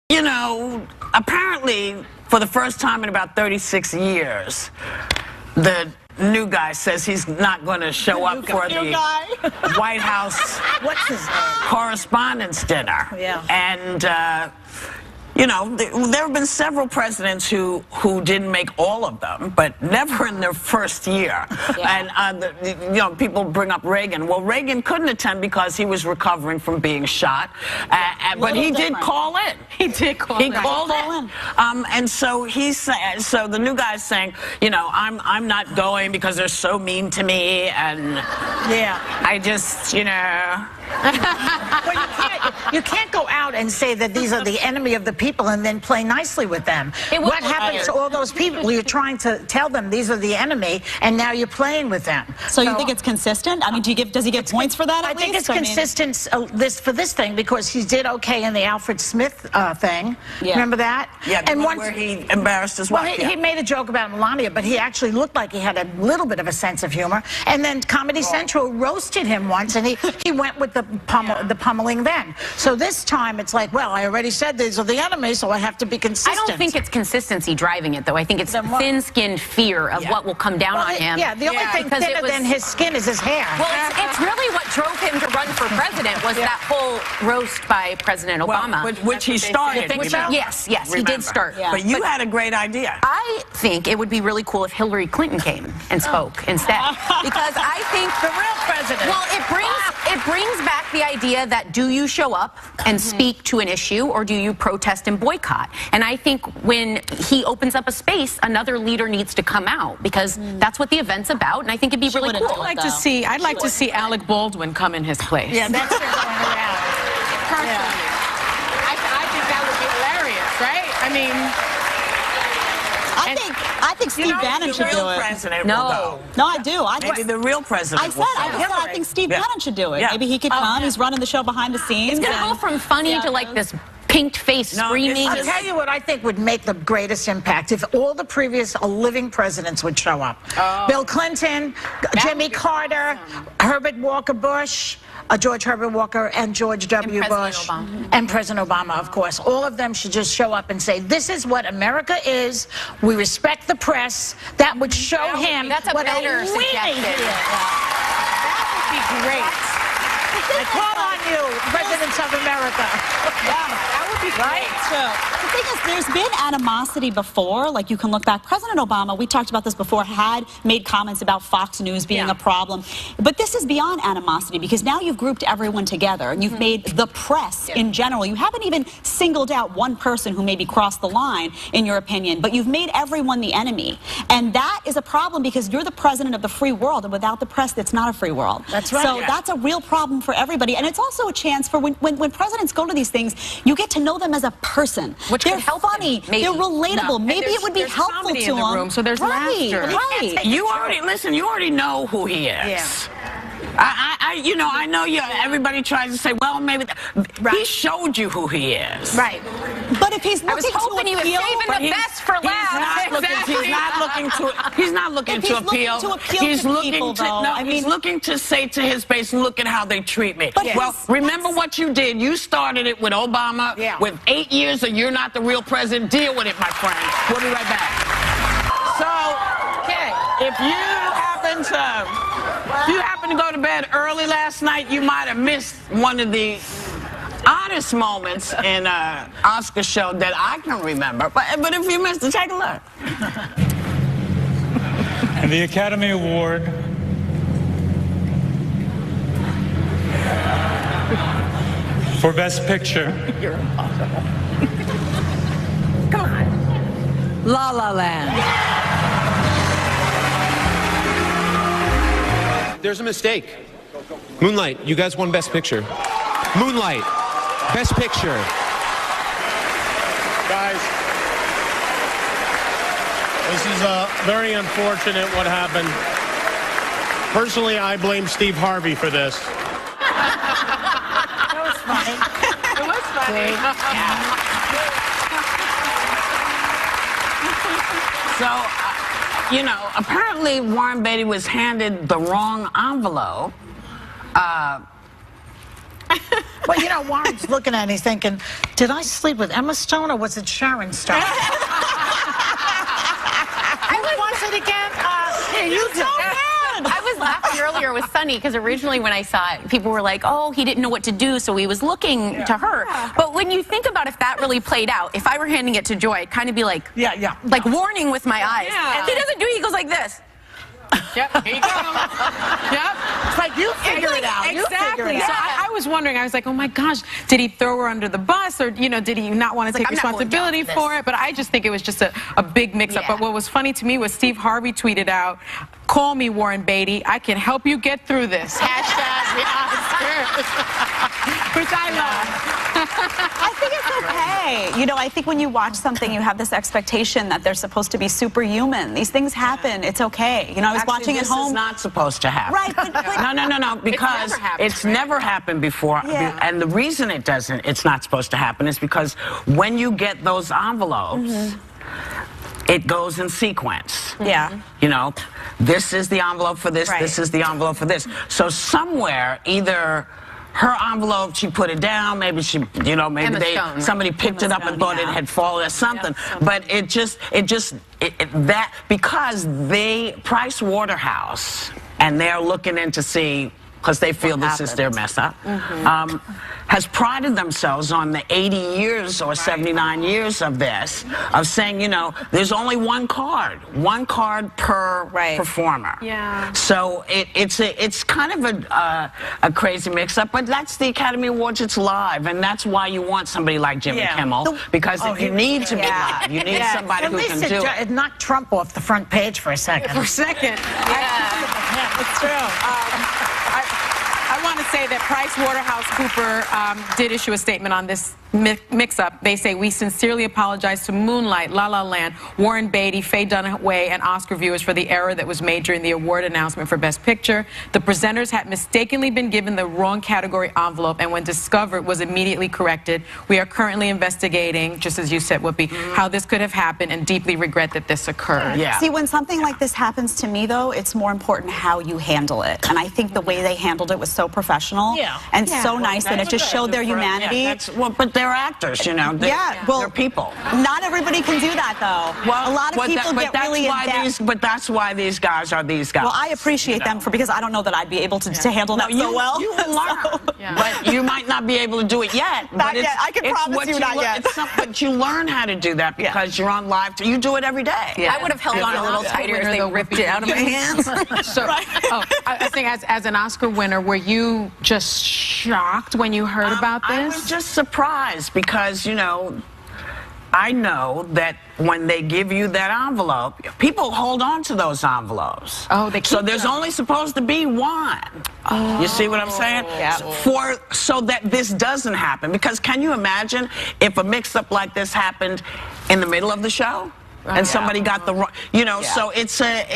You know, apparently, for the first time in about 36 years, the new guy says he's not going to show up for the White House Correspondents' dinner. Yeah. And, you know, there have been several presidents who didn't make all of them, but never in their first year. Yeah. And, you know, people bring up Reagan. Well, Reagan couldn't attend because he was recovering from being shot. But he did call in. He did call in. He called in. And so so the new guy's saying, you know, I'm not going because they're so mean to me, and I just, you know. Well, you can't go out and say that these are the enemy of the people and then play nicely with them. What happens to all those people? You're trying to tell them these are the enemy, and now you're playing with them. So you think it's consistent? I mean, does he get points for that? I think it's consistent for this thing, because he did okay in the Alfred Smith thing. Yeah. Remember that? Yeah, and where he embarrassed his wife. Well, he made a joke about Melania, but he actually looked like he had a little bit of a sense of humor. And then Comedy Central roasted him once, and he went with the pummeling then. So this time it's like, well, I already said these are the enemy, so I have to be consistent. I don't think it's consistency driving it, though. I think it's thin-skinned fear of what will come down on him. Yeah, the only thing thinner than his skin is his hair. Well, it's really what drove him to run for president was that whole roast by President Obama. Well, which he started. Yes, he did start. Yeah. But you had a great idea. I think it would be really cool if Hillary Clinton came and spoke instead. Because I think the real president. Well, it brings back the idea that do you show up and speak to an issue, or do you protest and boycott? And I think when he opens up a space, another leader needs to come out, because that's what the event's about, and I think it'd be really cool. I'd like to see Alec Baldwin come in his place. Yeah, that's it going around. Personally. I think that would be hilarious, right? I mean, I think Steve Bannon should do it. No, I do. Maybe the real president. I think Steve Bannon should do it. Yeah. Maybe he could come. He's running the show behind the scenes. It's gonna go from funny to like this pinked face screaming. I'll tell you what I think would make the greatest impact if all the previous living presidents would show up. Bill Clinton, Jimmy Carter, Herbert Walker Bush, George Herbert Walker, and George W. Bush. And President Obama, of course. All of them should just show up and say, this is what America is. We respect the press. That would show him that's a what better suggestion. That would be great. I call on you, presidents of America. That would be great. The thing is, there's been animosity before. Like, you can look back. President Obama, we talked about this before, had made comments about Fox News being a problem. But this is beyond animosity, because now you've grouped everyone together, and you've made the press in general. You haven't even singled out one person who maybe crossed the line, in your opinion, but you've made everyone the enemy. And that is a problem, because you're the president of the free world, and without the press, that's not a free world. That's right. So that's a real problem for everybody. And it's also a chance for when presidents go to these things, you get to know them as a person. Which they're help funny. Them, they're relatable. Maybe it would be helpful to them. Room, so there's laughter. Right. You already know who he is. Yeah. I know everybody tries to say, well, maybe he showed you who he is. Right. But if he's looking I was hoping he was saving the best for last. He's not looking to appeal. He's looking to say to his base, look at how they treat me. Well, remember what you did. You started it with Obama. With 8 years of you're not the real president. Deal with it, my friend. We'll be right back. So, if you happen to go to bed early last night, you might have missed one of the honest moments in an Oscar show that I can remember. But if you missed it, take a look. And the Academy Award for Best Picture. You're impossible. Come on. La La Land. There's a mistake. Moonlight, you guys won Best Picture. Moonlight, Best Picture. Guys, this is very unfortunate what happened. Personally, I blame Steve Harvey for this. That was funny. It was funny. So, you know, apparently Warren Beatty was handed the wrong envelope. Well, you know, Warren's looking at it and he's thinking, did I sleep with Emma Stone or was it Sharon Stone? What's it again? You do. I was laughing earlier with Sunny because originally when I saw it, people were like, oh, he didn't know what to do, so he was looking to her. But when you think about if that really played out, if I were handing it to Joy, I'd kind of be like, like warning with my eyes. And he doesn't do it, he goes like this. Yep, here you go. Yep. It's like, you figure it out. You figure it out. So I was wondering, I was like, oh my gosh, did he throw her under the bus, or, you know, did he not want to take responsibility for it? But I just think it was just a big mix-up. But what was funny to me was Steve Harvey tweeted out, call me Warren Beatty, I can help you get through this. Hashtag the Oscars. Which I love. I think it's okay. You know, I think when you watch something, you have this expectation that they're supposed to be superhuman. These things happen. It's okay. You know, I was watching at home. This is not supposed to happen. Right, but no, because it's never happened before. And the reason it's not supposed to happen is because when you get those envelopes, it goes in sequence. Yeah. You know, this is the envelope for this, this is the envelope for this. So somewhere, either her envelope, she put it down, maybe she, you know, maybe somebody picked it up and thought it had fallen or something. But that, because Price Waterhouse, and they're looking in to see, because they feel this is their mess up, has prided themselves on the 80 years or 79 years of this, of saying, you know, there's only one card per performer. Yeah. So it's kind of a crazy mix-up, but that's the Academy Awards. It's live, and that's why you want somebody like Jimmy Kimmel, because you need to be live. You need somebody who can do it. It knocked Trump off the front page for a second. For a second. Yeah, it's true. I want to say that PricewaterhouseCoopers did issue a statement on this mix-up. They say, we sincerely apologize to Moonlight, La La Land, Warren Beatty, Faye Dunaway, and Oscar viewers for the error that was made during the award announcement for Best Picture. The presenters had mistakenly been given the wrong category envelope, and when discovered, was immediately corrected. We are currently investigating, just as you said, Whoopi, how this could have happened, and deeply regret that this occurred. Yeah. See, when something like this happens to me, though, it's more important how you handle it. And I think the way they handled it was so professional and so nice, and it just showed their humanity. But they're actors, you know. They're people. Not everybody can do that, though. Well, a lot of people get really in-depth. But that's why these guys are these guys. Well, I appreciate them because I don't know that I'd be able to handle that so well. You will learn. But you might not be able to do it yet. Not yet. I can promise you not yet. But you learn how to do that because you're on live. You do it every day. I would have held on a little tighter if they ripped it out of my hands. I think as an Oscar winner, were you just shocked when you heard about this? I was just surprised because, you know, I know that when they give you that envelope, people hold on to those envelopes. Oh, they keep so there's only supposed to be one. Oh. You see what I'm saying? Yeah. So that this doesn't happen. Because can you imagine if a mix-up like this happened in the middle of the show? And somebody got the wrong, you know, so it's a,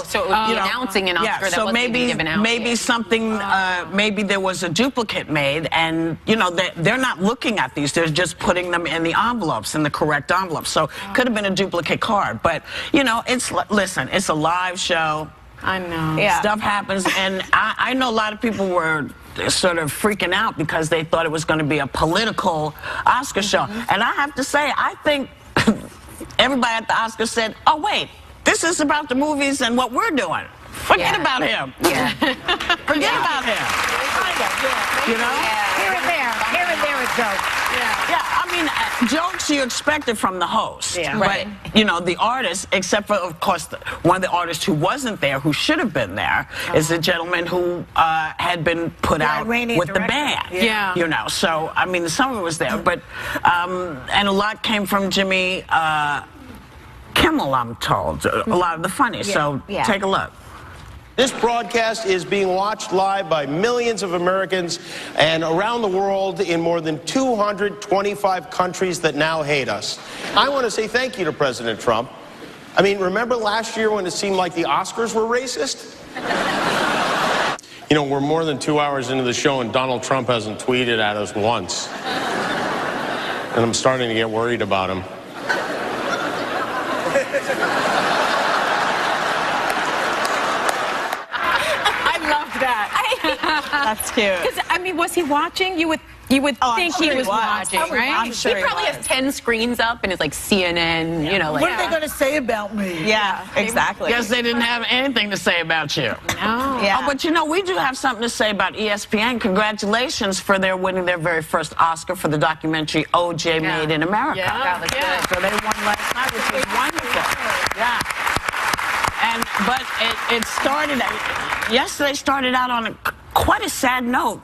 so it would be announcing an Oscar that wasn't even given out. Maybe something, maybe there was a duplicate made, and, you know, they're not looking at these, they're just putting them in the envelopes, in the correct envelopes. So could have been a duplicate card, but, you know, listen, it's a live show. I know. Stuff happens, and I know a lot of people were sort of freaking out because they thought it was going to be a political Oscar show. And I have to say, I think everybody at the Oscars said, oh, wait, this is about the movies and what we're doing. Forget about him. Forget about him. You know? Here and there a joke. I mean, jokes you expected from the host. But, you know, the artist, except for, of course, one of the artists who wasn't there, who should have been there, is the gentleman who had been put out with the band. You know, so, I mean, some of it was there. But, and a lot came from Jimmy Kimmel, I'm told. A lot of the funny. So, take a look. This broadcast is being watched live by millions of Americans and around the world in more than 225 countries that now hate us. I want to say thank you to President Trump. I mean, remember last year when it seemed like the Oscars were racist? You know, we're more than 2 hours into the show and Donald Trump hasn't tweeted at us once. And I'm starting to get worried about him. That's cute. Because, I mean, was he watching? You would think he was watching, right? I'm sure he probably has 10 screens up and it's like CNN, you know, like... What are they going to say about me? Yeah, exactly. Guess they didn't have anything to say about you. No. Yeah. Oh, but you know, we do have something to say about ESPN. Congratulations for their winning their very first Oscar for the documentary O.J. Made in America. Yeah. So they won last night, which was wonderful. Yeah. But it started, yesterday started out on quite a sad note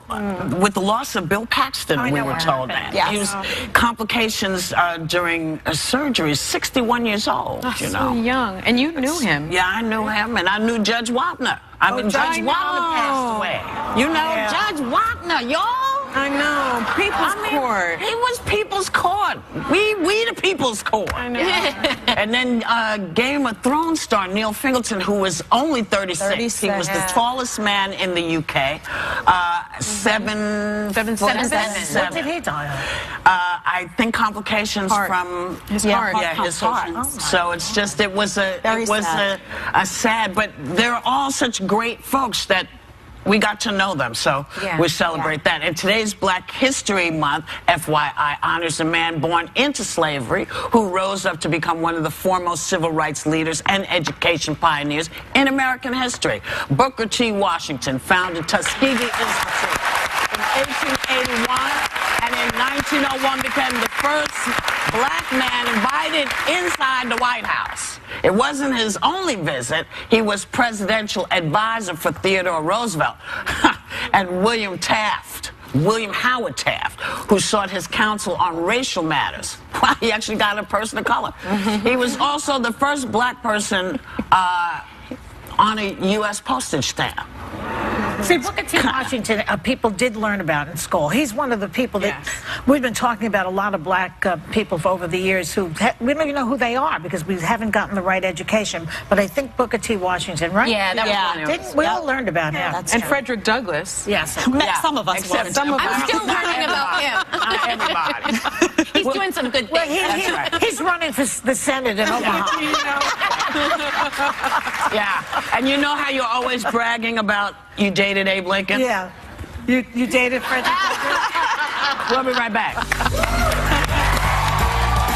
with the loss of Bill Paxton, we were told that. Yes. He was complications during a surgery, 61 years old, you know. So young. And you knew him. Yeah, I knew him, and I knew Judge Wapner. Judge Wapner passed away. You know, Judge Wapner, y'all. I know. People's Court. He was People's Court. We the People's Court. I know. And then Game of Thrones star Neil Fingleton, who was only 36. He was the tallest man in the UK. 7'7". What did he die of? I think complications from his heart. Yeah, his heart. Oh, So it's just it was a sad. But they're all such great folks that we got to know them, so we celebrate that. And today's Black History Month, FYI, honors a man born into slavery who rose up to become one of the foremost civil rights leaders and education pioneers in American history. Booker T. Washington founded Tuskegee Institute in 1881, and in 1901 became the first black man invited inside the White House. It wasn't his only visit. He was presidential advisor for Theodore Roosevelt and William Howard Taft, who sought his counsel on racial matters. He actually got a person of color. He was also the first black person on a U.S. postage stamp. See, Booker T. Washington, people did learn about in school. He's one of the people that we've been talking about, a lot of black people for over the years who we don't even know who they are because we haven't gotten the right education. But I think Booker T. Washington, right? Yeah, that was Didn't we all learned about him? And Frederick Douglass. Yes. Some of us were. I'm still learning about him. Not everybody. He's doing some good things. He's running for the Senate in Omaha. Yeah, and you know how you're always bragging about you dated Abe Lincoln? Yeah. You dated Frederick Douglass? We'll be right back.